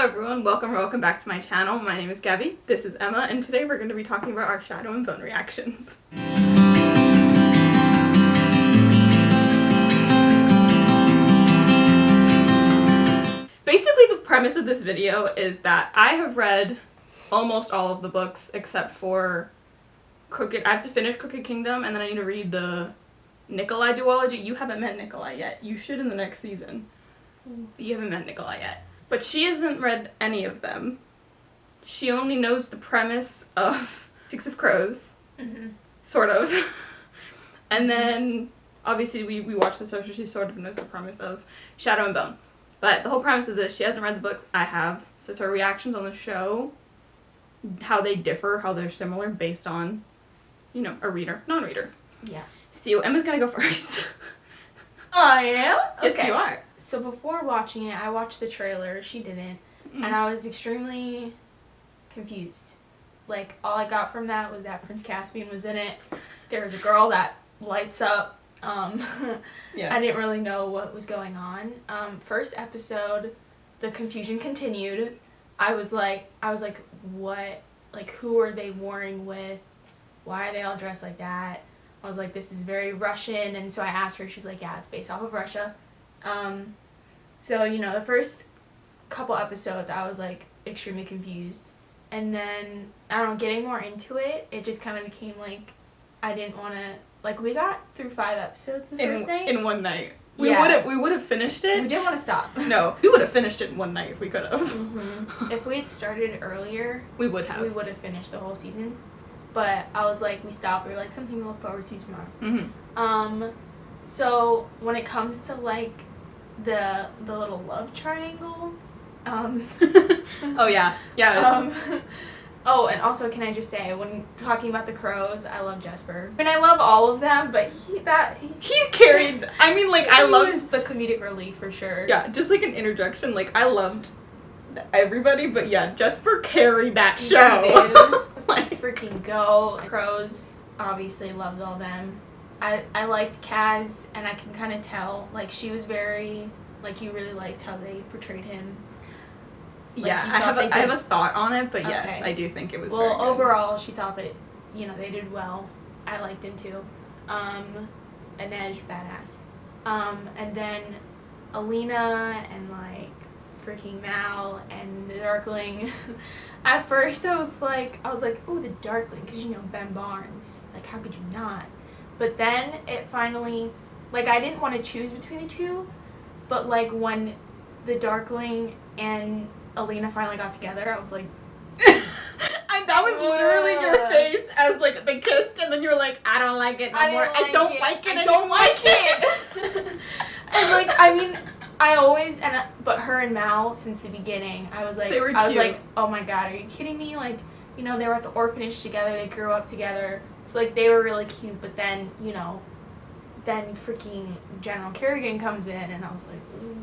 everyone, welcome back to my channel. My name is Gabby, this is Emma, and today we're going to be talking about our shadow and bone reactions. Basically, the premise of this video is that I have read almost all of the books except for I have to finish Crooked Kingdom, and then I need to read the Nikolai duology. You haven't met Nikolai yet. You should in the next season. But you haven't met Nikolai yet. But she hasn't read any of them. She only knows the premise of Six of Crows. Mm-hmm. Sort of. And then, obviously, we watched the show, so she sort of knows the premise of Shadow and Bone. But the whole premise of this, she hasn't read the books, I have. So it's our reactions on the show, how they differ, how they're similar, based on, you know, a reader, non-reader. Yeah. So Emma's gonna go first. I am? Yes, Okay. you are. So before watching it, I watched the trailer. She didn't. Mm. And I was extremely confused. Like, all I got from that was that Prince Caspian was in it. There was a girl that lights up. Yeah. I didn't really know what was going on. First episode, the confusion continued. I was like, what? Like, who are they warring with? Why are they all dressed like that? I was like, this is very Russian, and so I asked her, she's like, yeah, it's based off of Russia. So, you know, the first couple episodes, I was, like, extremely confused. And then, I don't know, getting more into it, it just kind of became, like, I didn't want to, like, we got through 5 episodes the first night. In one night. We Yeah. would have finished it. We didn't want to stop. No, we would have finished it in one night if we could have. Mm-hmm. If we had started earlier, we would have finished the whole season. But I was like, we stopped. We were like, something to look forward to tomorrow. Mm-hmm. So when it comes to like the little love triangle, oh yeah. Oh, and also, can I just say, when talking about the crows, I love Jasper. And I love all of them, but he carried. I mean, like, I loved the comedic relief for sure. Yeah, just like an interjection. Like, I loved everybody, but yeah, Jasper carried that show. Yeah, like, freaking go. Crows, obviously loved all them. I liked Kaz, and I can kind of tell, like, she was very, like, you really liked how they portrayed him. Like, yeah, I have a thought on it, but yes, okay. I do think it was well, very good. Overall, she thought that, you know, they did well. I liked him too. Inej, badass. And then Alina and, like, freaking Mal and the Darkling. At first, I was like, ooh, the Darkling, because, you know, Ben Barnes. Like, how could you not? But then it finally, like, I didn't want to choose between the two, but, like, when the Darkling and Alina finally got together, I was like... And that was literally your face as, like, they kissed, and then you were like, I don't like it no more. I don't like it anymore. And, like, I mean... but her and Mal, since the beginning, I was like, oh my god, are you kidding me? Like, you know, they were at the orphanage together, they grew up together, so, like, they were really cute, but then, you know, then freaking General Kerrigan comes in, and I was like, ooh,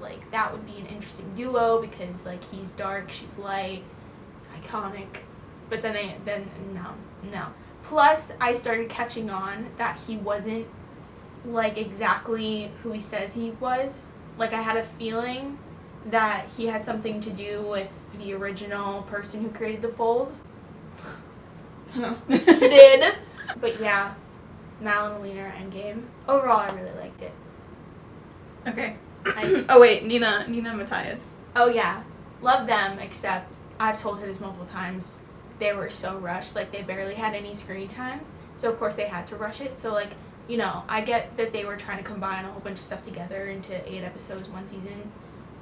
like, that would be an interesting duo, because, like, he's dark, she's light, iconic, but then no. Plus, I started catching on that he wasn't, like, exactly who he says he was. Like, I had a feeling that he had something to do with the original person who created the Fold. He did. But yeah, Mal and Alina are endgame. Overall, I really liked it. Okay. Oh wait, Nina and Matthias. Oh yeah, love them, except I've told her this multiple times, they were so rushed. Like, they barely had any screen time, so of course they had to rush it. So, like, you know, I get that they were trying to combine a whole bunch of stuff together into 8 episodes, 1 season.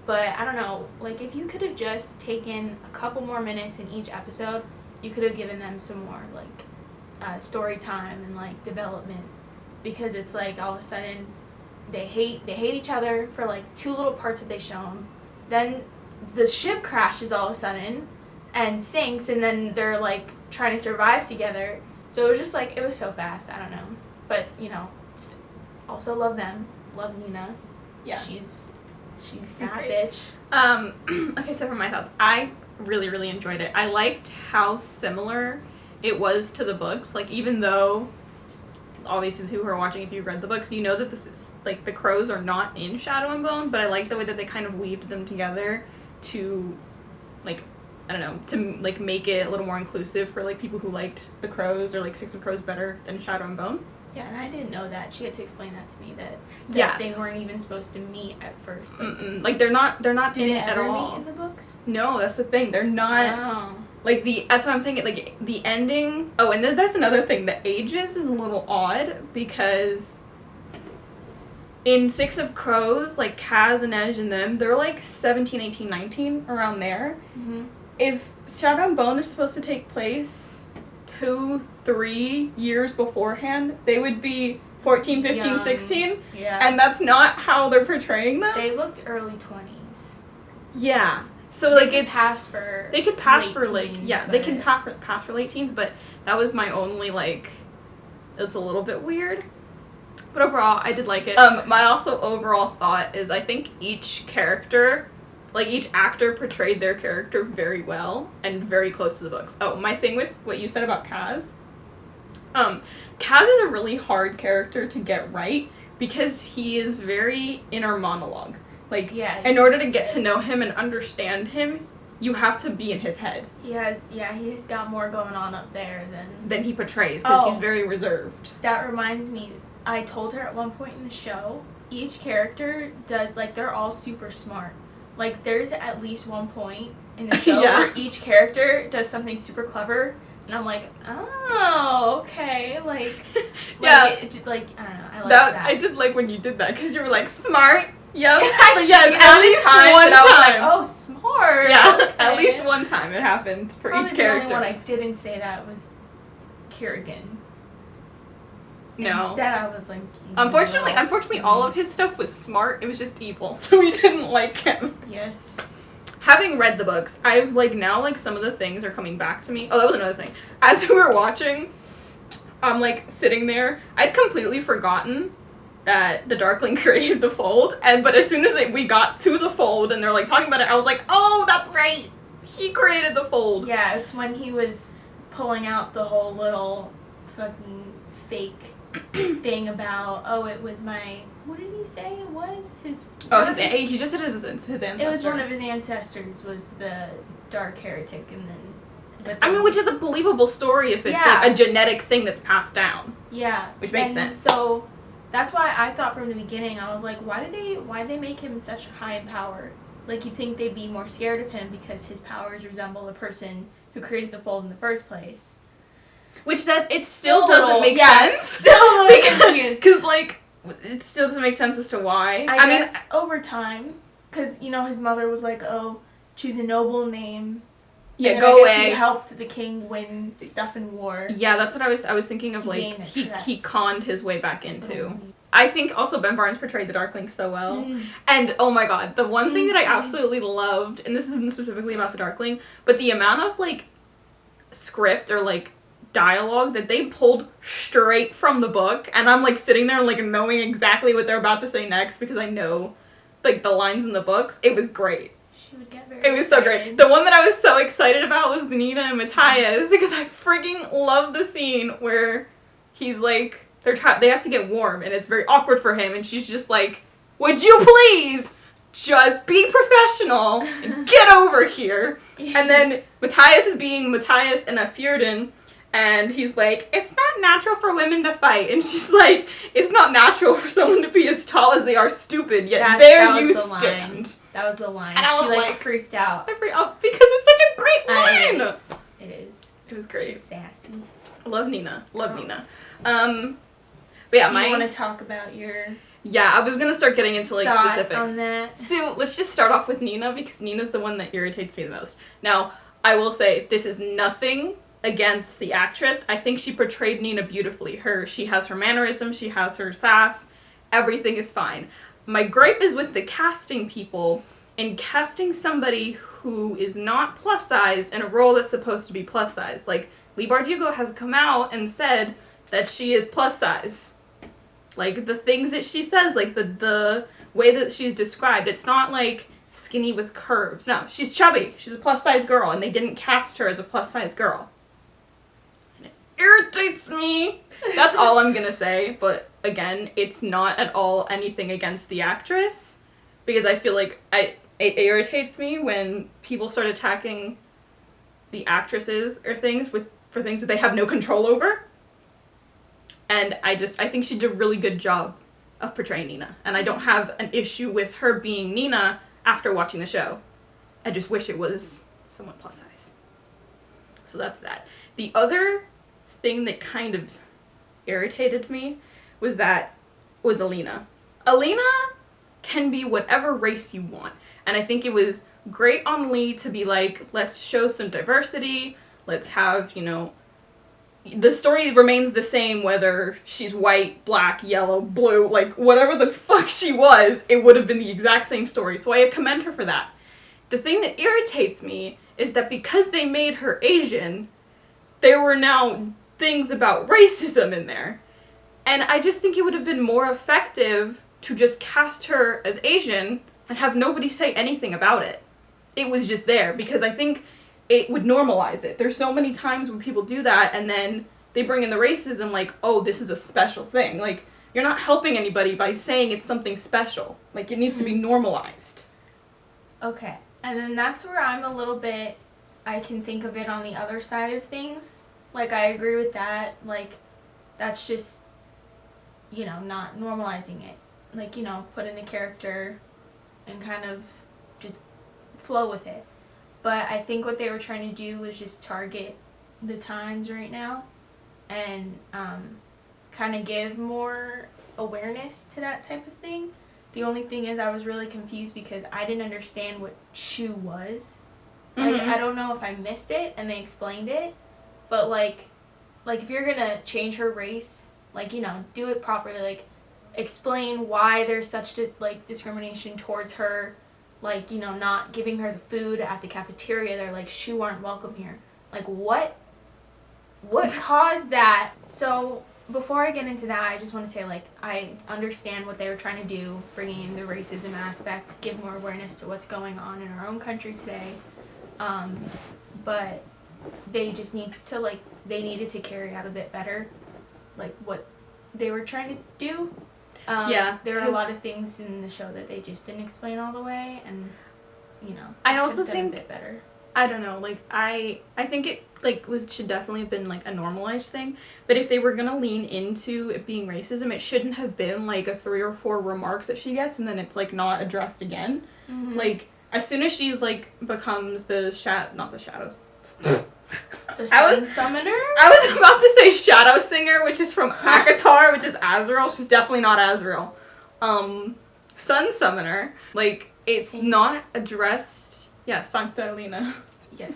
But, I don't know, like, if you could have just taken a couple more minutes in each episode, you could have given them some more, like, story time and, like, development. Because it's like, all of a sudden, they hate each other for, like, 2 little parts that they show them. Then the ship crashes all of a sudden and sinks, and then they're, like, trying to survive together. So it was just, like, it was so fast. I don't know. But, you know, also love them. Love Nina. Yeah. She's that bitch. Okay, so for my thoughts, I really, really enjoyed it. I liked how similar it was to the books. Like, even though, obviously, who are watching, if you read the books, you know that this is, like, the crows are not in Shadow and Bone, but I like the way that they kind of weaved them together to, like, I don't know, to, like, make it a little more inclusive for, like, people who liked The Crows or, like, Six of Crows better than Shadow and Bone. Yeah, and I didn't know that. She had to explain that to me, that yeah, they weren't even supposed to meet at first. Like they're not in it at all. Meet in the books? No, that's the thing. They're not. Oh. Like that's what I'm saying. Like the ending. Oh, and there's another thing. The ages is a little odd because in Six of Crows, like Kaz and Nej and them, they're like 17, 18, 19, around there. Mm-hmm. If Shadow and Bone is supposed to take place 2-3 years beforehand, they would be 14, 15, young. 16. Yeah. And that's not how they're portraying them. They looked early 20s. Yeah. So like they could pass for they could pass late for like teens, yeah, they can pass for late teens, but that was my only like it's a little bit weird. But overall, I did like it. My also overall thought is I think each character, like, each actor portrayed their character very well and very close to the books. Oh, my thing with what you said about Kaz. Kaz is a really hard character to get right because he is very inner monologue. Like, in order to get to know him and understand him, you have to be in his head. He's got more going on up there than he portrays because he's very reserved. That reminds me, I told her at one point in the show, each character does, like, they're all super smart. Like, there's at least one point in the show where each character does something super clever, and I'm like, oh, okay, like I don't know, I like that. I did like when you did that, because you were like, smart, yep, yes, at least one time. I was like, oh, smart, yeah, okay. At least one time it happened for each character. The only one I didn't say that was Kerrigan. No. Instead, I was like, Unfortunately, all of his stuff was smart. It was just evil, so we didn't like him. Yes. Having read the books, I've, like, now, like, some of the things are coming back to me. Oh, that was another thing. As we were watching, I'm, like, sitting there. I'd completely forgotten that the Darkling created the fold, but as soon as we got to the fold and they're, like, talking about it, I was like, oh, that's right! He created the fold. Yeah, it's when he was pulling out the whole little fucking fake thing about, it was my, what did he say it was? He just said it was his ancestor. It was one of his ancestors was the dark heretic, and then... I mean, which is a believable story if it's like a genetic thing that's passed down. Yeah. Which makes sense. So, that's why I thought from the beginning, I was like, why did they make him such high in power? Like, you'd think they'd be more scared of him because his powers resemble the person who created the fold in the first place. Which it still doesn't make sense. Still because like it still doesn't make sense as to why. I guess over time, because his mother was like, choose a noble name. Yeah, go away. He helped the king win stuff in war. Yeah, that's what I was thinking of. Like he conned his way back into. I think also Ben Barnes portrayed the Darkling so well. And oh my god, the one thing that I absolutely loved, and this isn't specifically about the Darkling, but the amount of like script or like dialogue that they pulled straight from the book, and I'm like sitting there like knowing exactly what they're about to say next because I know like the lines in the books. It was great. She would get very It was excited. So great. The one that I was so excited about was Nina and Matthias because I freaking love the scene where he's like they have to get warm and it's very awkward for him and she's just like, would you please just be professional and get over here. And then Matthias is being Matthias and a Fjorden. And he's like, it's not natural for women to fight. And she's like, it's not natural for someone to be as tall as they are stupid, yet there you stand. That was the line. And I was like freaked out. I freaked out because it's such a great line. It is. It was great. She's sassy. Love Nina. Nina. But yeah, Do you want to talk about your... Yeah, I was going to start getting into like specifics. On that. So let's just start off with Nina because Nina's the one that irritates me the most. Now, I will say this is nothing against the actress. I think she portrayed Nina beautifully. She has her mannerisms, she has her sass, everything is fine. My gripe is with the casting people and casting somebody who is not plus size in a role that's supposed to be plus size. Like, Leigh Bardugo has come out and said that she is plus size. Like, the things that she says, like, the way that she's described, it's not like skinny with curves. No, she's chubby. She's a plus size girl, and they didn't cast her as a plus size girl. Irritates me. That's all I'm gonna say, but again, it's not at all anything against the actress because I feel like it irritates me when people start attacking the actresses or things for things that they have no control over. And I think she did a really good job of portraying Nina. And I don't have an issue with her being Nina after watching the show. I just wish it was somewhat plus size. So that's that. The other thing that kind of irritated me was Alina. Alina can be whatever race you want. And I think it was great on Lee to be like, let's show some diversity. Let's have, the story remains the same whether she's white, black, yellow, blue, like whatever the fuck she was, it would have been the exact same story. So I commend her for that. The thing that irritates me is that because they made her Asian, there were now things about racism in there. And I just think it would have been more effective to just cast her as Asian and have nobody say anything about it. It was just there, because I think it would normalize it. There's so many times when people do that and then they bring in the racism like, oh, this is a special thing. Like, you're not helping anybody by saying it's something special. Like, it needs to be normalized. Okay. And then that's where I'm a little bit, I can think of it on the other side of things. Like, I agree with that. Like, that's just, not normalizing it. Like, put in the character and kind of just flow with it. But I think what they were trying to do was just target the times right now and kind of give more awareness to that type of thing. The only thing is I was really confused because I didn't understand what Shu was. Like, I don't know if I missed it and they explained it, but like if you're gonna change her race, like, do it properly, like explain why there's such discrimination towards her, like, not giving her the food at the cafeteria. They're like, Shu aren't welcome here. Like, what caused that? So before I get into that, I just want to say, like, I understand what they were trying to do, bringing in the racism aspect, give more awareness to what's going on in our own country today. But they just need to, they needed to carry out a bit better, like, what they were trying to do. There were a lot of things in the show that they just didn't explain all the way, and, I also think a bit better. I don't know, like, I think it, should definitely have been, a normalized thing, but if they were gonna lean into it being racism, it shouldn't have been, a 3 or 4 remarks that she gets, and then it's, not addressed again. Mm-hmm. Like, as soon as she's, becomes not the shadows. The Sun Summoner? I was about to say Shadow Singer, which is from Akatar, which is Azrael. She's definitely not Azrael. Sun Summoner. It's not addressed. Yeah, Sancta Alina. Yes.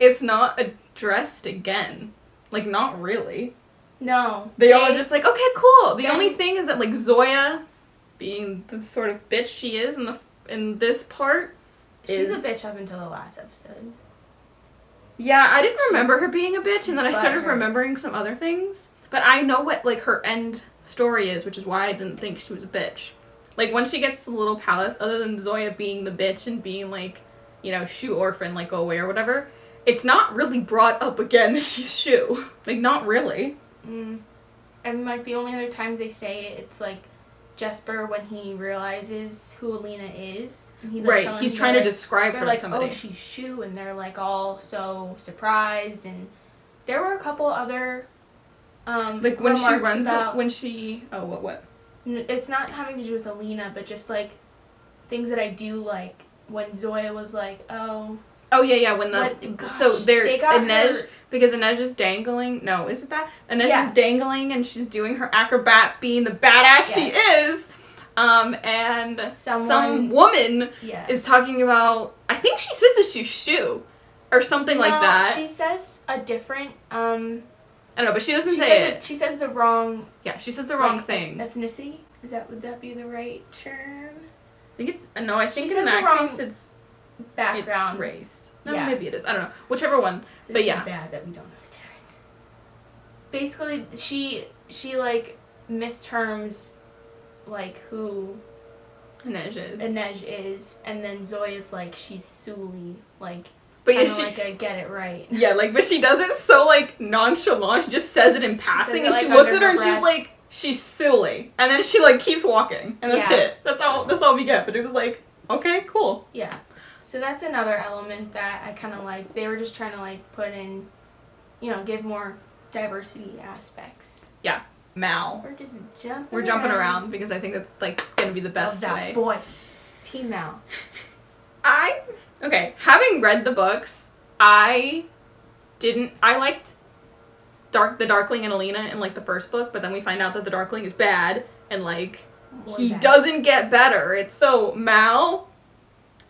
It's not addressed again. Not really. No. They all are just okay, cool. The only thing is that, Zoya, being the sort of bitch she is in this part, she's a bitch up until the last episode. Yeah, I didn't remember her being a bitch, and then I started remembering some other things. But I know what, her end story is, which is why I didn't think she was a bitch. When she gets to the little palace, other than Zoya being the bitch and being, Shu orphan, go away or whatever, it's not really brought up again that she's Shu. Not really. And, the only other times they say it, it's, Jasper when he realizes who Alina is. And he's, right, he's trying to describe her to somebody. Oh, she's Shu, and they're, all so surprised, and there were a couple other, when she runs out, when she, what? It's not having to do with Alina, but just, things that I do like, when Zoya was oh... Oh, yeah, when Inej, because Inej is dangling, no, is it that? Inej is dangling, and she's doing her acrobat, being the badass she is, and some woman is talking about, I think she says that she's Shu, or something like that. She says a different, I don't know, but she doesn't say it. She says the wrong... Yeah, she says the wrong thing. Ethnicity? Would that be the right term? I think it's, no, I think in that case it's... Background. It's race. No, maybe it is. I don't know. Whichever one. But This is bad that we don't know the difference. Basically, she misterms, who Inej is, and then Zoya's she's Suli, but I get it right. Yeah, but she does it so, nonchalant. She just says it in passing, and she looks at her and she's she's Suli. And then she, keeps walking. And that's it. That's all we get. But it was okay, cool. Yeah. So that's another element that I kind of like. They were just trying to, like, put in, you know, give more diversity aspects. Yeah. Mal. We're jumping around because I think that's, like, going to be the best way. Boy. Team Mal. Okay, having read the books, I liked the Darkling and Alina in, like, the first book, but then we find out that the Darkling is bad, and, like, he doesn't get better. It's so, Mal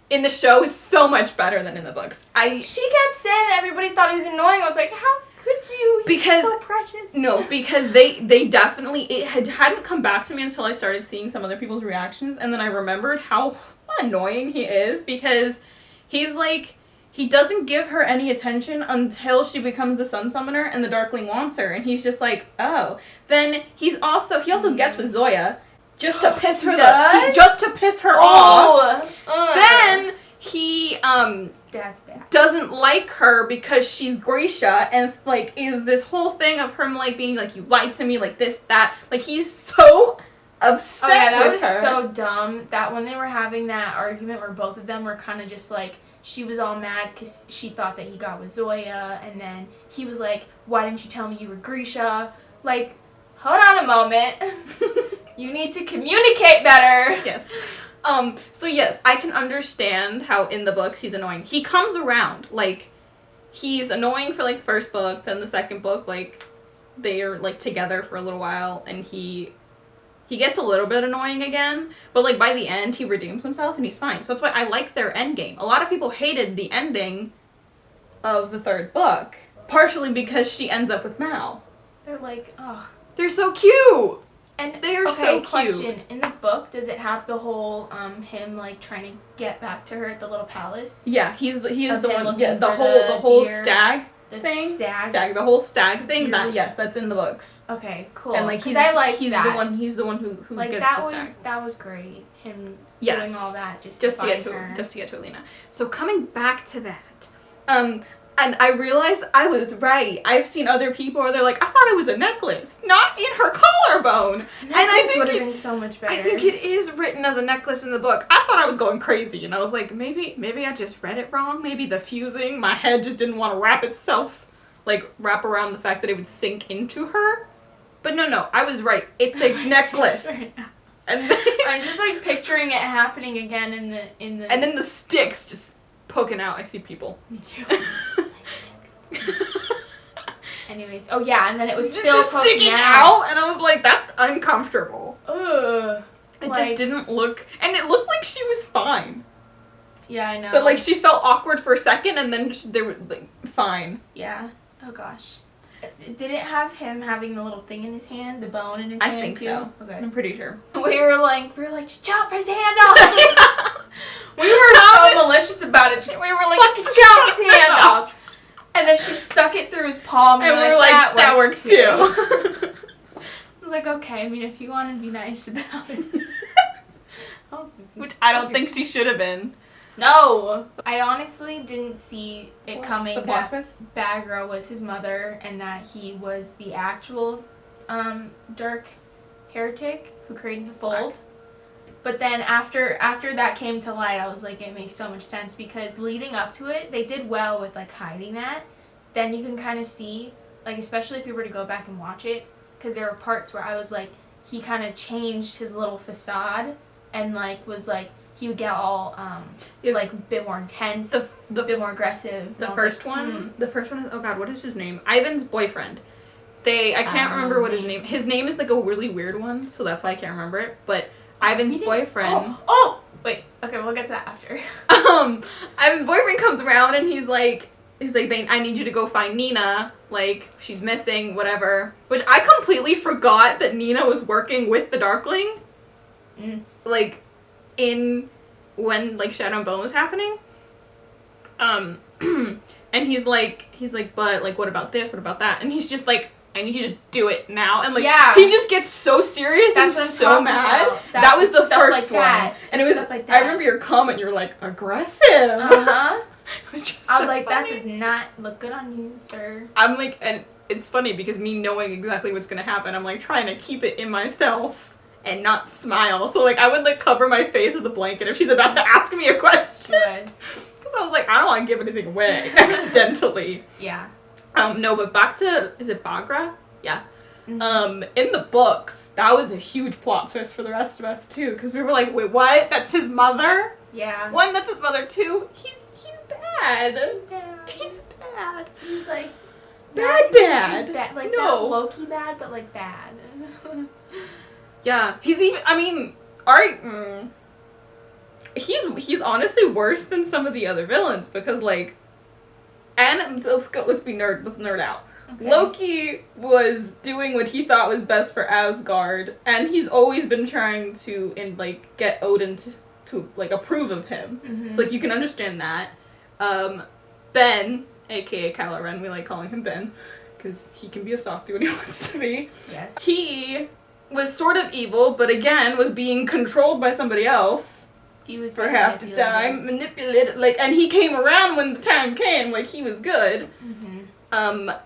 in the show is so much better than in the books. She kept saying that everybody thought he was annoying. I was like, how could you? He's so precious. No, because they definitely, it hadn't come back to me until I started seeing some other people's reactions, and then I remembered how annoying he is, because he's like, he doesn't give her any attention until she becomes the Sun Summoner and the Darkling wants her, and he's just like, oh. Then he also gets with Zoya just to piss her off. Then he that's bad. Doesn't like her because she's Grisha, and like is this whole thing of him like being like, you lied to me, like this, that, like he's so upset with her. That was so dumb that when they were having that argument where both of them were kind of just like, she was all mad because she thought that he got with Zoya, and then he was like, why didn't you tell me you were Grisha? Like, hold on a moment. You need to communicate better. Yes. So yes, I can understand how in the books he's annoying. He comes around. Like, he's annoying for, like, the first book, then the second book, like, they are, like, together for a little while, and he gets a little bit annoying again, but, like, by the end, he redeems himself, and he's fine. So that's why I like their endgame. A lot of people hated the ending of the third book, partially because she ends up with Mal. They're like, oh. They're so cute! And they are so cute. Question, in the book, does it have the whole, him, like, trying to get back to her at the little palace? Yeah, he's the one, yeah, the whole deer, stag the thing. Stag, the whole stag thing, that's in the books. Okay, cool. And, like, he's the one who like, gets that the stag. That was great, him doing all that just to get to Alina. So coming back to that, and I realized I was right. I've seen other people where they're like, I thought it was a necklace, not in her collarbone. And I think would have been so much better. I think it is written as a necklace in the book. I thought I was going crazy, and I was like, maybe I just read it wrong. Maybe the fusing, my head just didn't want to wrap around the fact that it would sink into her. But no, I was right. It's a necklace. And then, I'm just like picturing it happening again in the. And then the sticks just poking out. I see people. Me too. Anyways, oh yeah, and then it was still sticking out, and I was like, that's uncomfortable. Ugh. It just didn't look, and it looked like she was fine. Yeah, I know. But like she felt awkward for a second, and then they were like fine. Yeah. Oh gosh. Did it have him having the little thing in his hand, the bone in his hand? I think too? so. Okay. I'm pretty sure. We were like, chop his hand off. We were so malicious about it. We were like, chop his hand off. And then she stuck it through his palm, and we were like, that works too. I was like, okay, I mean, if you want to be nice about it. Which I don't think she should have been. No! I honestly didn't see it coming the that twist? Bagra was his mother and that he was the actual dark heretic who created the fold. But then after that came to light, I was like, it makes so much sense, because leading up to it, they did well with, like, hiding that. Then you can kind of see, like, especially if you were to go back and watch it, because there were parts where I was like, he kind of changed his little facade and, like, was like, he would get all, like, a bit more intense, a bit more aggressive. The first one is, oh god, what is his name? Ivan's boyfriend. I can't remember what his name. His name is, like, a really weird one, so that's why I can't remember it, but Ivan's boyfriend. Oh! Wait, okay, we'll get to that after. Ivan's boyfriend comes around and he's like, I need you to go find Nina. Like, she's missing, whatever. Which I completely forgot that Nina was working with the Darkling. Like, when, like, Shadow and Bone was happening. And he's like, but, like, what about this? What about that? And he's just like, I need you to do it now. And, like, he just gets so serious and so mad. That was the first one. And it was, I remember your comment, you were like, aggressive. Uh-huh. I was like, funny. That does not look good on you, sir. I'm like, and it's funny because me knowing exactly what's going to happen, I'm, like, trying to keep it in myself and not smile. So, like, I would, like, cover my face with a blanket if she's about to ask me a question. Because I was like, I don't want to give anything away accidentally. Yeah. No, but back to, is it Bagra? Yeah. Mm-hmm. In the books, that was a huge plot twist for the rest of us, too. Because we were like, wait, what? That's his mother? Yeah. One, that's his mother. Two, he's bad. He's bad. He's like... Bad. Like, no. not low-key bad, but, like, bad. Yeah. He's even, I mean, he's honestly worse than some of the other villains because, like, and let's nerd out. Okay. Loki was doing what he thought was best for Asgard, and he's always been trying to, get Odin to like, approve of him. Mm-hmm. So, like, you can understand that. Ben, aka Kylo Ren, we like calling him Ben, because he can be a softie when he wants to be. Yes. He was sort of evil, but again, was being controlled by somebody else. He was for half the time, manipulated, like, and he came around when the time came, like, he was good. Mm-hmm.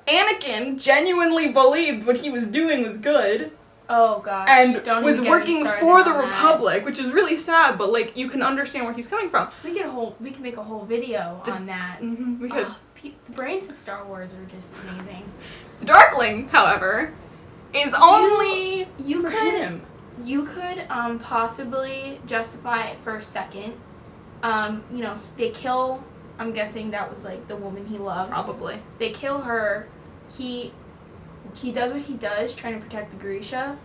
Anakin genuinely believed what he was doing was good. Oh, gosh. And was working for the Republic, which is really sad, but, like, you can understand where he's coming from. We can make a whole video on that. Mm-hmm, we could. The brains of Star Wars are just amazing. The Darkling, however, is only for him. You could possibly justify it for a second. They kill, I'm guessing that was, like, the woman he loves. Probably. They kill her. He does what he does, trying to protect the Grisha,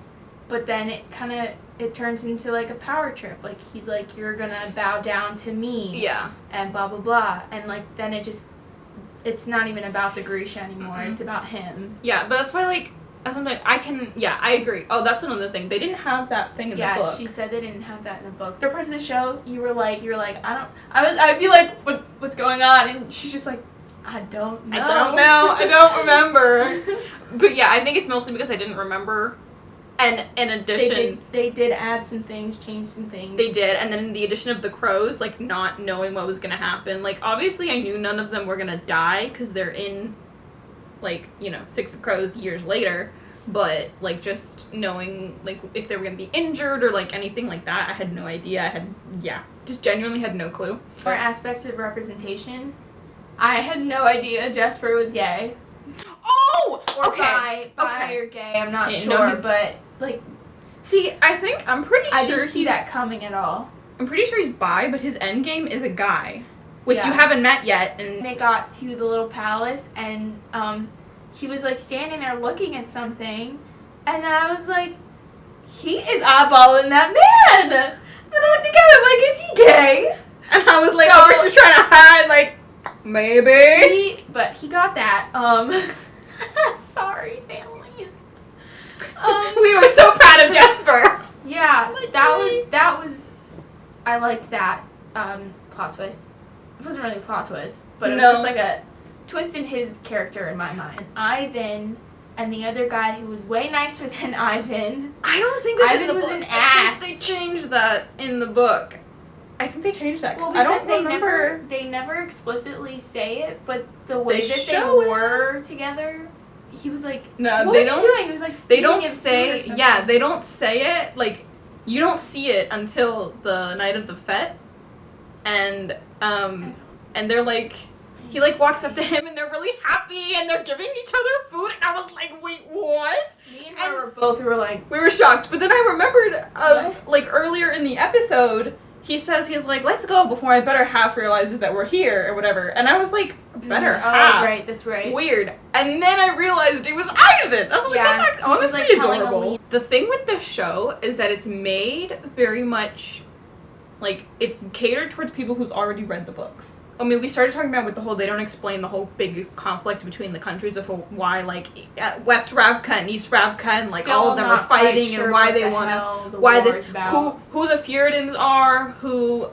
but then it turns into, like, a power trip. Like, he's like, you're gonna bow down to me. Yeah. And blah, blah, blah. And, like, then it's not even about the Grisha anymore. Mm-hmm. It's about him. Yeah, but that's why, like, sometimes I agree. Oh, that's another thing. They didn't have that thing in the book. Yeah, she said they didn't have that in the book. The parts of the show, you were like, I'd be like, what's going on? And she's just like, I don't know. I don't remember. But yeah, I think it's mostly because I didn't remember. And in addition... They did add some things, change some things. They did, and then the addition of the crows, like, not knowing what was gonna happen. Like, obviously I knew none of them were gonna die, because they're in... like, 6 of Crows years later, but, like, just knowing, like, if they were gonna be injured or, like, anything like that, I had no idea. Just genuinely had no clue. For aspects of representation, I had no idea Jasper was gay. Oh! Or bi or gay, I'm not sure, but, like... See, I'm pretty sure I didn't see that coming at all. I'm pretty sure he's bi, but his endgame is a guy. Which you haven't met yet. And they got to the little palace, and he was, like, standing there looking at something, and then I was like, he is eyeballing that man! And I looked together, like, is he gay? And I was like, you're trying to hide, like, maybe? But he got that. Sorry, family. We were so proud of Jasper. Yeah, that was, I liked that plot twist. It wasn't really a plot twist, but it was just like a twist in his character in my mind. Ivan and the other guy who was way nicer than Ivan. I don't think that's Ivan in the was book. an ass. I think they changed that in the book. I think they changed that. Well, because I don't remember. They never explicitly say it, but the way that they were together, he was like, no, what they was don't. He doing? He was like, they don't say. Yeah, they don't say it. Like, you don't see it until the night of the fete, and they're like, he like walks up to him and they're really happy and they're giving each other food, and I was like, wait, what? Me and her were like, we were shocked, but then I remembered like earlier in the episode, he's like, let's go before my better half realizes that we're here or whatever, and I was like, better half? Oh, right, that's right. Weird. And then I realized it was Ivan. I was like, that's honestly adorable. The thing with the show is that it's made very much, like, it's catered towards people who've already read the books. I mean, we started talking about with the whole, they don't explain the whole big conflict between the countries of why, like, West Ravka and East Ravka and, like, all of them are fighting and why they want to, why this, who the Fjordans are, who,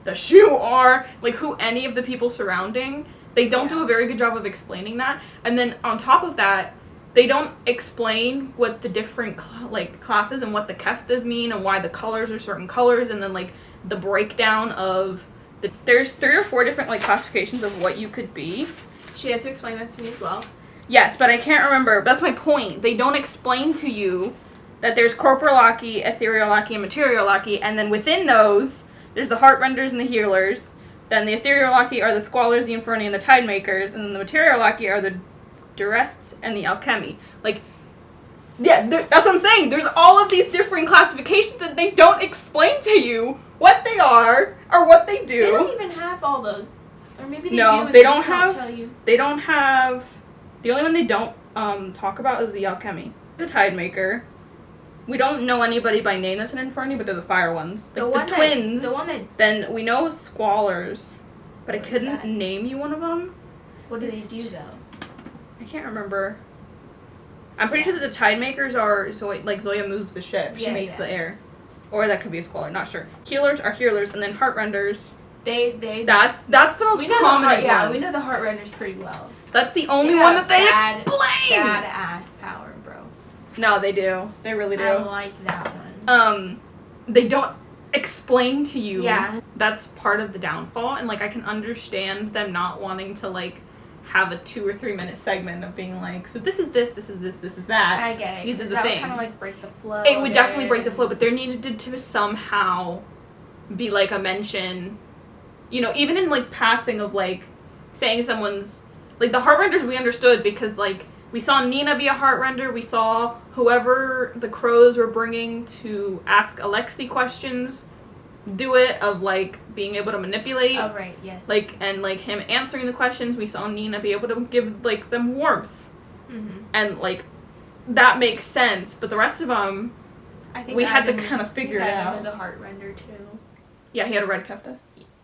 the Shu are, like, who any of the people surrounding. They don't do a very good job of explaining that. And then on top of that, they don't explain what the different, classes and what the keftas mean and why the colors are certain colors, and then, like, the breakdown of... There's 3 or 4 different, like, classifications of what you could be. She had to explain that to me as well. Yes, but I can't remember. That's my point. They don't explain to you that there's corporalaki, etherealaki, and materialaki, and then within those, there's the heartrenders and the healers. Then the etherealaki are the squallers, the inferni, and the tide makers, and then the materialaki are the durests and the alchemy. Like, yeah, that's what I'm saying. There's all of these different classifications that they don't explain to you what they are or what they do. They don't even have all those. Or maybe they no, do. They don't have. Tell you. They don't have. The only one they don't talk about is the alchemy. The tide maker. We don't know anybody by name that's an inferni, but they're the fire ones. Like the twins. The one that. Then we know squallers, but I What couldn't name you one of them. What do they do though? I can't remember. I'm pretty sure that the tide makers are Zoya moves the ship. She makes the air. Or that could be a squaller, not sure. Healers are healers, and then heartrenders. That's the most prominent one. Yeah, we know the heartrenders pretty well. That's the only one that they explain. Badass power, bro. No, they do. They really do. I like that one. They don't explain to you. Yeah. That's part of the downfall, and like I can understand them not wanting to like have a 2 or 3 minute segment of being like, so this is this is this, this is that. I get it. These are the that things. Would kind of like break the flow. It would definitely break the flow, but there needed to somehow be like a mention, you know, even in like passing of like saying someone's like the heartrenders we understood because like we saw Nina be a heartrender, we saw whoever the crows were bringing to ask Alexi questions do it, of like being able to manipulate. Oh right, yes. Like and like him answering the questions, we saw Nina be able to give like them warmth. Mm-hmm. And like that makes sense, but the rest of them I think we had to kind of figure it out. was a heartrender too. Yeah, he had a red kefta.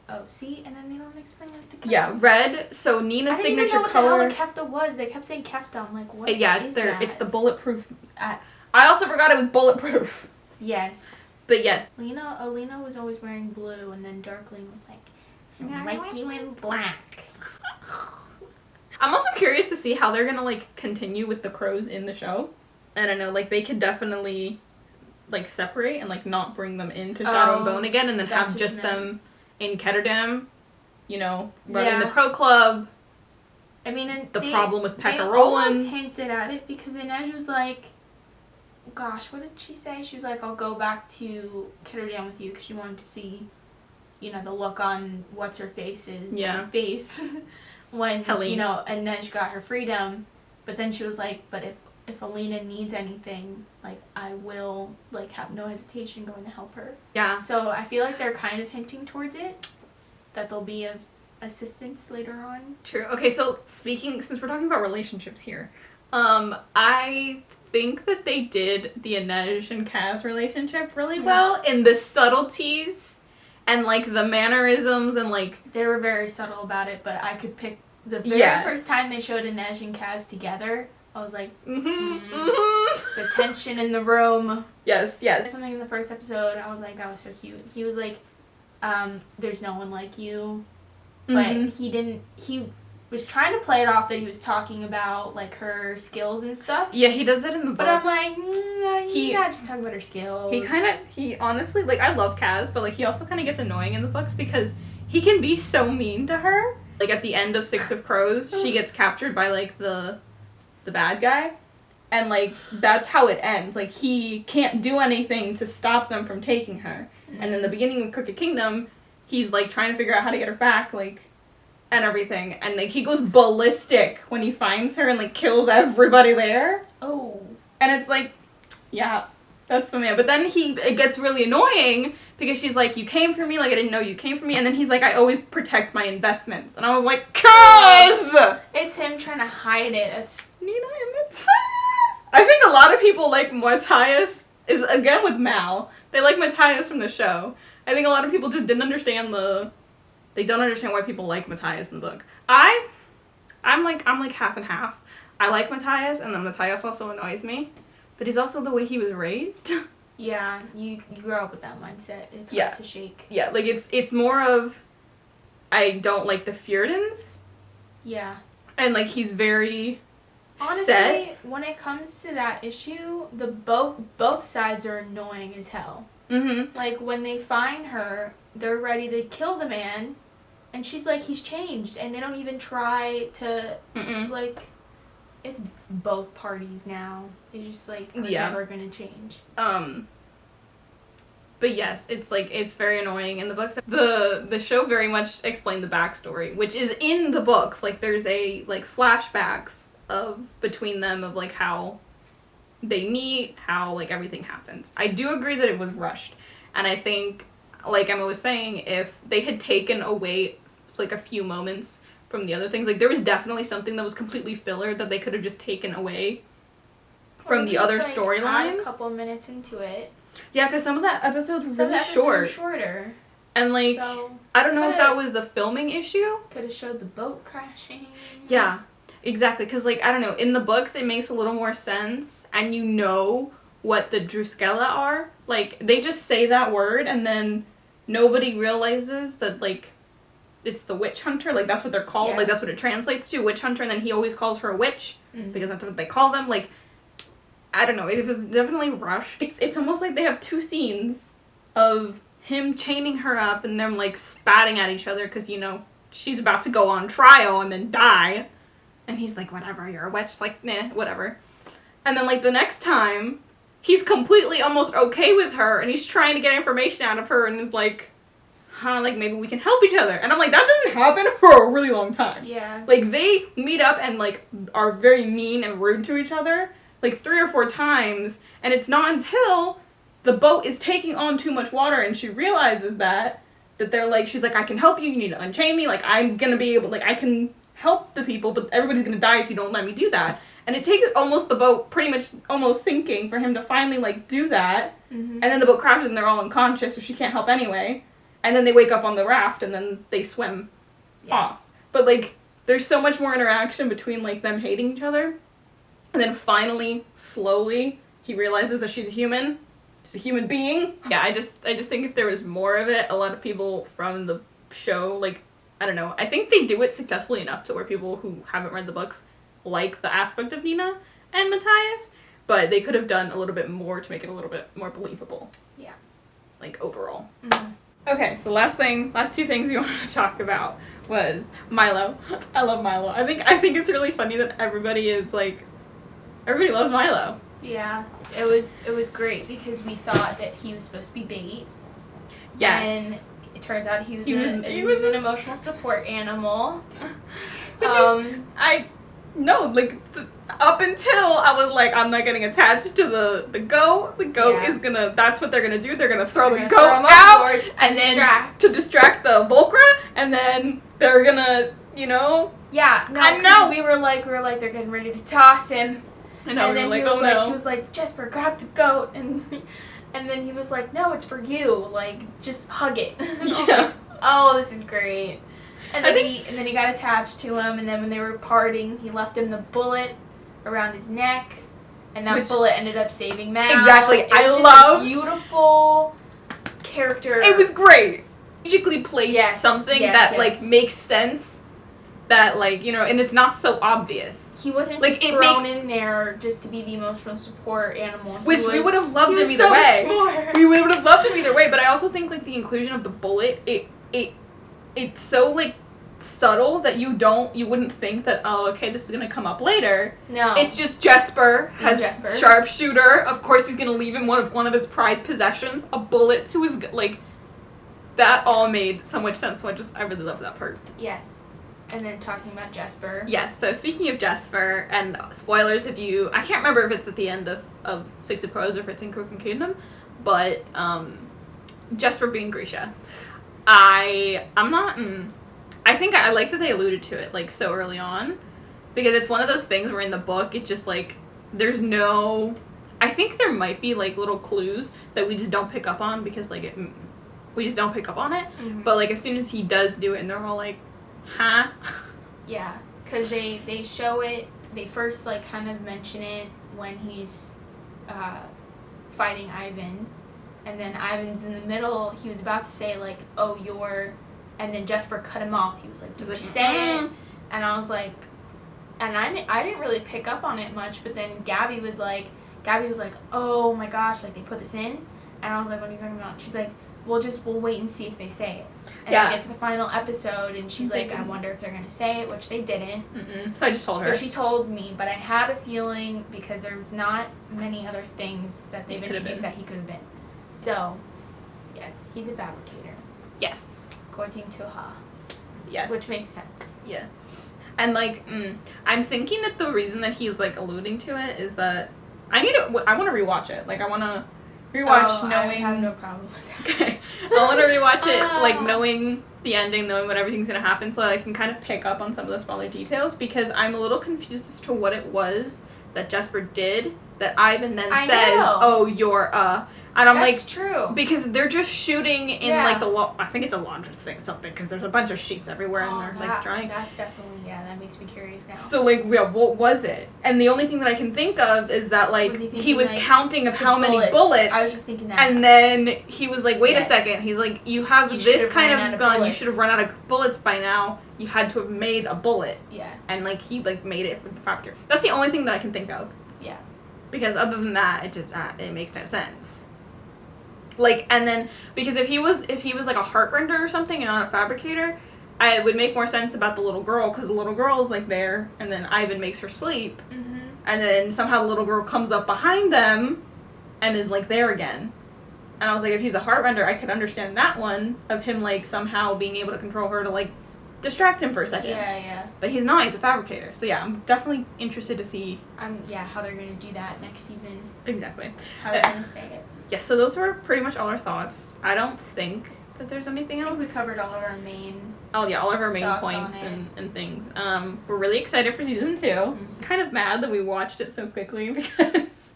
Oh, see, and then they don't explain like the kefta. Yeah, red. So Nina's signature color. I didn't even know what the hell the kefta was. They kept saying kefta. I'm like, what? Yeah, is that? It's the bulletproof. I also forgot it was bulletproof. Yes. But yes. Alina was always wearing blue, and then Darkling was like, I like you in black. I'm also curious to see how they're gonna like continue with the crows in the show. I don't know, like they could definitely like separate and like not bring them into Shadow and Bone again, and then have just them in Ketterdam, you know, running the Crow Club. I mean, the problem with Pekka Rollins. They almost hinted at it because Inej was like, gosh, what did she say? She was like, I'll go back to Ketterdam with you because she wanted to see, you know, the look on what's-her-face's face when, you know, Inej got her freedom. But then she was like, but if Alina needs anything, like, I will, like, have no hesitation going to help her. Yeah. So I feel like they're kind of hinting towards it, that they'll be of assistance later on. True. Okay, so since we're talking about relationships here, I think that they did the Inej and Kaz relationship really well in the subtleties and like the mannerisms and like they were very subtle about it, but I could pick the very first time they showed Inej and Kaz together. I was like, the tension in the room. Yes. Something in the first episode, I was like, that was so cute. He was like, there's no one like you, but he was trying to play it off that he was talking about like her skills and stuff. Yeah, he does that in the books. But I'm like, he's not just talking about her skills. He honestly, like, I love Kaz, but like he also kind of gets annoying in the books because he can be so mean to her. Like at the end of Six of Crows, she gets captured by like the bad guy, and like that's how it ends. Like he can't do anything to stop them from taking her. And in the beginning of Crooked Kingdom, he's like trying to figure out how to get her back, like. And everything, and like he goes ballistic when he finds her and like kills everybody there. Oh. And it's like, yeah, that's the man. But then it gets really annoying because she's like, you came for me, like I didn't know you came for me. And then he's like, I always protect my investments. And I was like, cuz! It's him trying to hide it. It's Nina and Matthias. I think a lot of people like Matthias is again with Mal. They like Matthias from the show. I think a lot of people just didn't understand they don't understand why people like Matthias in the book. I'm like half and half. I like Matthias, and then Matthias also annoys me. But he's also the way he was raised. Yeah, you grow up with that mindset. It's hard to shake. Yeah, like it's more of I don't like the Fjordans. Yeah. And like he's very honestly, set. When it comes to that issue, both sides are annoying as hell. Mm-hmm. Like when they find her, they're ready to kill the man, and she's like, he's changed, and they don't even try to like it's both parties now. They just, like, are never gonna change. But yes, it's, like, it's very annoying in the books. The show very much explained the backstory, which is in the books. Like, there's like, flashbacks between them of, like, how they meet, how, like, everything happens. I do agree that it was rushed. And I think, like Emma was saying, if they had taken away, like, a few moments from the other things, like, there was definitely something that was completely filler that they could have just taken away from the other storylines. A couple of minutes into it. Yeah, because some of the episodes were really short. Shorter. And, like, so, I don't know if that was a filming issue. Could have showed the boat crashing. Yeah, exactly. Because, like, I don't know, in the books it makes a little more sense, and you know what the Druskella are. Like, they just say that word, and then nobody realizes that, like, it's the witch hunter. Like, that's what they're called. Yeah. Like, that's what it translates to, witch hunter, and then he always calls her a witch, because that's what they call them. Like, I don't know, it was definitely rushed. It's almost like they have 2 scenes of him chaining her up and them, like, spatting at each other because, you know, she's about to go on trial and then die. And he's like, whatever, you're a witch. Like, nah, whatever. And then, like, the next time, he's completely almost okay with her and he's trying to get information out of her and is like, like, maybe we can help each other. And I'm like, that doesn't happen for a really long time. Yeah. Like, they meet up and, like, are very mean and rude to each other, like, 3 or 4 times, and it's not until the boat is taking on too much water and she realizes that they're like, she's like, I can help you, you need to unchain me, like, I'm gonna be able, like, I can help the people, but everybody's gonna die if you don't let me do that. And it takes almost the boat pretty much almost sinking for him to finally, like, do that, and then the boat crashes and they're all unconscious, so she can't help anyway, and then they wake up on the raft and then they swim off. But, like, there's so much more interaction between, like, them hating each other. And then finally, slowly, he realizes that she's a human. She's a human being. Yeah, I just think if there was more of it, a lot of people from the show, like, I don't know, I think they do it successfully enough to where people who haven't read the books like the aspect of Nina and Matthias, but they could have done a little bit more to make it a little bit more believable. Yeah. Like, overall. Mm-hmm. Okay, so last 2 things we wanted to talk about was Milo. I love Milo. I think it's really funny that everybody loves Milo. Yeah, it was great because we thought that he was supposed to be bait. Yes. And it turns out he was an emotional support animal. Up until I was like, I'm not getting attached to the goat. The goat is gonna, that's what they're gonna do. They're gonna throw the goat out and then to distract the Volcra, and then they're gonna, you know. Yeah, no, I know. We were like, they're getting ready to toss him. I know, and then he was like, Jasper, grab the goat, and then he was like, no, it's for you, like, just hug it. Yeah. Like, oh, this is great. And then he got attached to him, and then when they were parting, he left him the bullet around his neck, and that bullet ended up saving Mal. Exactly. I loved beautiful character. It was great. Strategically placed something that like makes sense. That, like, you know, and it's not so obvious. He wasn't like just thrown in there just to be the emotional support animal. Which we would have loved him either way. We would have loved him either way, but I also think, like, the inclusion of the bullet, it's so, like, subtle that you wouldn't think that, oh, okay, this is gonna come up later. No. It's just Jasper has sharpshooter. Of course he's gonna leave him one of his prized possessions, a bullet to his, like, that all made so much sense, so I really love that part. Yes. And then talking about Jasper. Yes, so speaking of Jasper, and spoilers I can't remember if it's at the end of Six of Crows or if it's in Crooked Kingdom, but Jasper being Grisha. I think I like that they alluded to it, like, so early on, because it's one of those things where in the book, it just, like, there's no, I think there might be, like, little clues that we just don't pick up on, because, like, we just don't pick up on it, but, like, as soon as he does do it, and they're all like, huh? Yeah, because they show it, they first, like, kind of mention it when he's fighting Ivan, and then Ivan's in the middle, he was about to say, like, oh, and then Jasper cut him off. He was like, did you say it? And I was like, and I didn't really pick up on it much, but then Gabby was like, oh my gosh, like, they put this in? And I was like, what are you talking about? She's like, we'll wait and see if they say it. And Yeah. I get to the final episode, and she's like, I wonder if they're going to say it, which they didn't. So I just told her. So she told me, but I had a feeling because there's not many other things that they've introduced that he could have been. So, yes, he's a fabricator. Yes. According to her. Yes. Which makes sense. Yeah. And, like, I'm thinking that the reason that he's, like, alluding to it is that I want to rewatch it. Like, I want to rewatch knowing... I have no problem with that. Okay. I want to rewatch it, like, knowing the ending, knowing what everything's going to happen, so I can kind of pick up on some of the smaller details, because I'm a little confused as to what it was that Jasper did that Ivan then says, oh, you're, and I'm That's like, true. Because they're just shooting in, like, I think it's a laundry thing, something, because there's a bunch of sheets everywhere, and they're, like, drying. That's definitely, that makes me curious now. So, like, yeah, what was it? And the only thing that I can think of is that, like, he was counting of how many bullets. I was just thinking that. And then he was like, wait a second. He's like, you have this kind of gun. You should have run out of bullets by now. You had to have made a bullet. Yeah. And, like, he, like, made it with the fabricator. That's the only thing that I can think of. Yeah. Because other than that, it just, it makes no sense. Like, and then, because if he was like a heart render or something and not a fabricator, it would make more sense about the little girl, because the little girl is, like, there, and then Ivan makes her sleep, and then somehow the little girl comes up behind them and is, like, there again. And I was like, if he's a heart render, I could understand that one, of him, like, somehow being able to control her to, like, distract him for a second. Yeah. But he's not, he's a fabricator. So, yeah, I'm definitely interested to see... how they're going to do that next season. Exactly. How they're going to say it. Yeah, so those were pretty much all our thoughts. I don't think that there's anything else. I think we covered all of our main... Oh, yeah, all of our main points and things. We're really excited for season 2. Kind of mad that we watched it so quickly, because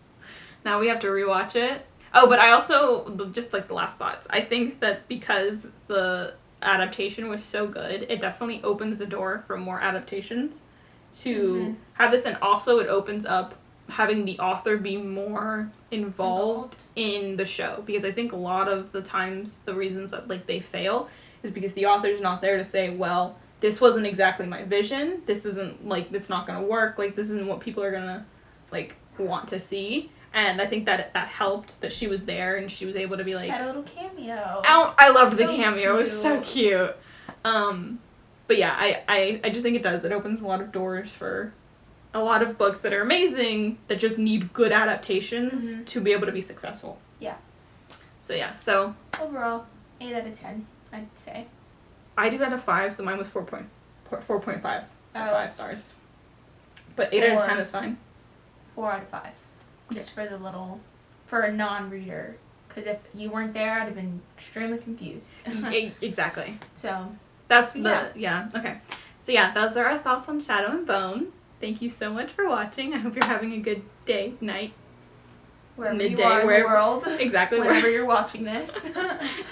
now we have to rewatch it. Oh, but I also, just, like, the last thoughts. I think that because the adaptation was so good, it definitely opens the door for more adaptations to have this, and also it opens up having the author be more involved in the show, because I think a lot of the times the reasons that, like, they fail is because the author's not there to say, well, this wasn't exactly my vision, this isn't, like, it's not gonna work, like, this isn't what people are gonna, like, want to see. And I think that helped that she was there and she was able to be like... She had a little cameo. I loved the cameo. Cute. It was so cute. But yeah, I just think it does. It opens a lot of doors for a lot of books that are amazing that just need good adaptations to be able to be successful. Yeah. So yeah, so... Overall, 8 out of 10, I'd say. I did out of 5, so mine was 4.5 out of 5 stars. But 8 out of 10 is fine. 4 out of 5. Just for a non-reader. Because if you weren't there, I'd have been extremely confused. Exactly. So. That's okay. So yeah, those are our thoughts on Shadow and Bone. Thank you so much for watching. I hope you're having a good day, night, wherever midday, you are in the world. Exactly. Wherever you're watching this.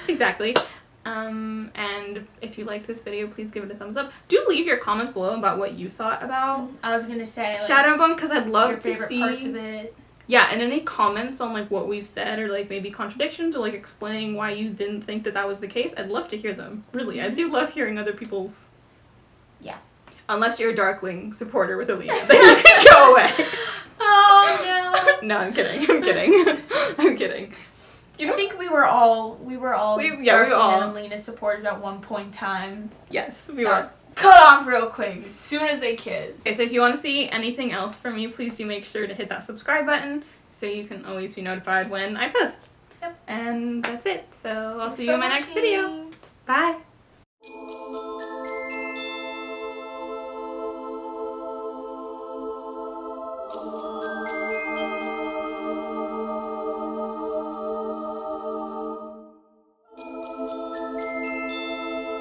Exactly. And if you like this video, please give it a thumbs up. Do leave your comments below about what you thought about I was gonna say, like, Shadow and Bone, because I'd love to favorite see parts of it. Yeah, and any comments on, like, what we've said, or, like, maybe contradictions, or, like, explaining why you didn't think that was the case. I'd love to hear them. Really, I do love hearing other people's... Yeah. Unless you're a Darkling supporter with Alina, then you can go away. Oh, no. No, I'm kidding. I'm kidding. I think we were all Darkling and Alina supporters at one point in time. Yes, we were. Cut off real quick as soon as they kiss. Okay, so if you want to see anything else from me, please do make sure to hit that subscribe button so you can always be notified when I post. Yep. And that's it. So I'll Thanks see you in my next video. Bye.